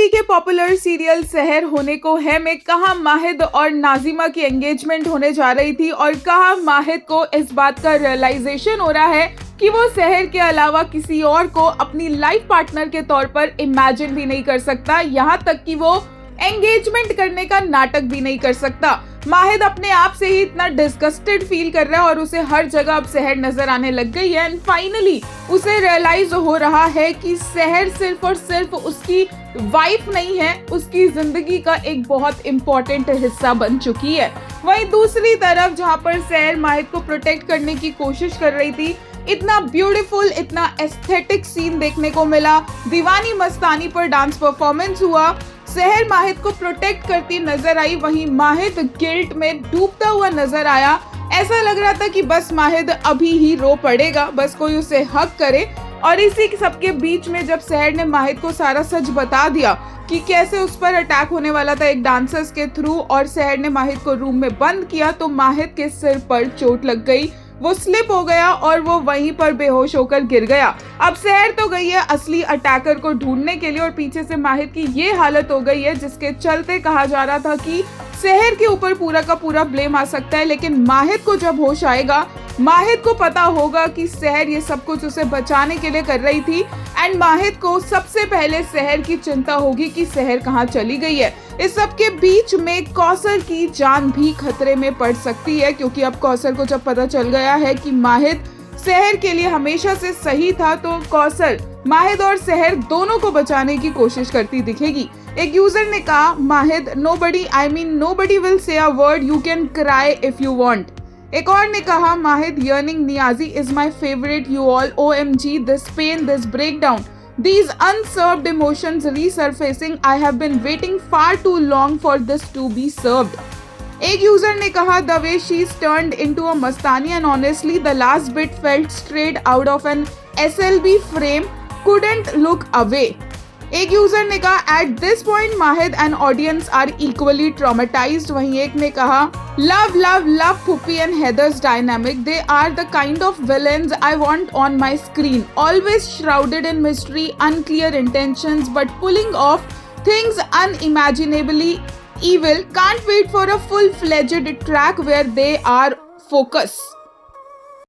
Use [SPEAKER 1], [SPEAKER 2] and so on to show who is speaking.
[SPEAKER 1] TV के popular serial सहर होने को है में कहां माहिद और नाजिमा की एंगेजमेंट होने जा रही थी और कहां माहिद को इस बात का रियलाइजेशन हो रहा है कि वो सहर के अलावा किसी और को अपनी लाइफ पार्टनर के तौर पर इमेजिन भी नहीं कर सकता, यहाँ तक कि वो एंगेजमेंट करने का नाटक भी नहीं कर सकता। माहिद अपने आप से ही इतना डिस्गस्टेड फील कर रहा है और उसे हर जगह अब सहर नजर आने लग गई है एंड फाइनली उसे रियलाइज हो रहा है कि सहर सिर्फ और सिर्फ उसकी वाइफ नहीं है, उसकी जिंदगी का एक बहुत इम्पोर्टेंट हिस्सा बन चुकी है। वहीं दूसरी तरफ जहां पर सहर माहिद को प्रोटेक्ट करने की कोशिश कर रही थी, इतना ब्यूटीफुल, इतना एस्थेटिक सीन देखने को मिला। दीवानी मस्तानी पर डांस परफॉर्मेंस हुआ, सहर माहिद को प्रोटेक्ट करती नजर आई, वहीं माहिद गिल्ट में डूबता हुआ नजर आया। ऐसा लग रहा था कि बस माहिद अभी ही रो पड़ेगा, बस कोई उसे हक करे। और इसी सबके बीच में जब सहर ने माहिद को सारा सच बता दिया कि कैसे उस पर अटैक होने वाला था एक डांसर्स के थ्रू और सहर ने माहिद को रूम में बंद किया, तो माहिद के सिर पर चोट लग गई, वो स्लिप हो गया और वो वहीं पर बेहोश होकर गिर गया। अब सहर तो गई है असली अटैकर को ढूंढने के लिए और पीछे से माहिद की ये हालत हो गई है जिसके चलते कहा जा रहा था कि सहर के ऊपर पूरा का पूरा ब्लेम आ सकता है। लेकिन माहिद को जब होश आएगा, माहिद को पता होगा कि सहर ये सब कुछ उसे बचाने के लिए कर रही थी एंड माहिद को सबसे पहले सहर की चिंता होगी कि सहर कहाँ चली गई है। इस सब के बीच में कौसर की जान भी खतरे में पड़ सकती है, क्योंकि अब कौसर को जब पता चल गया है कि माहिद सहर के लिए हमेशा से सही था, तो कौसर माहिद और सहर दोनों को बचाने की कोशिश करती दिखेगी। एक यूजर ने कहा, माहिद nobody will say a word, you can cry if you want. एक और ने कहा, Mahid yearning Niazi is my favourite, you all OMG this pain, this breakdown, these unserved emotions resurfacing, I have been waiting far too long for this to be served। एक user ने कहा, the way she's turned into a Mastani and honestly the last bit felt straight out of an SLB frame, couldn't look away। एक user ने कहा, at this point Mahid and audience are equally traumatised. वहीं एक ने कहा, love love love Puppy and Heather's dynamic, they are the kind of villains I want on my screen, always shrouded in mystery, unclear intentions but pulling of things unimaginably evil, can't wait for a full-fledged track where they are focus।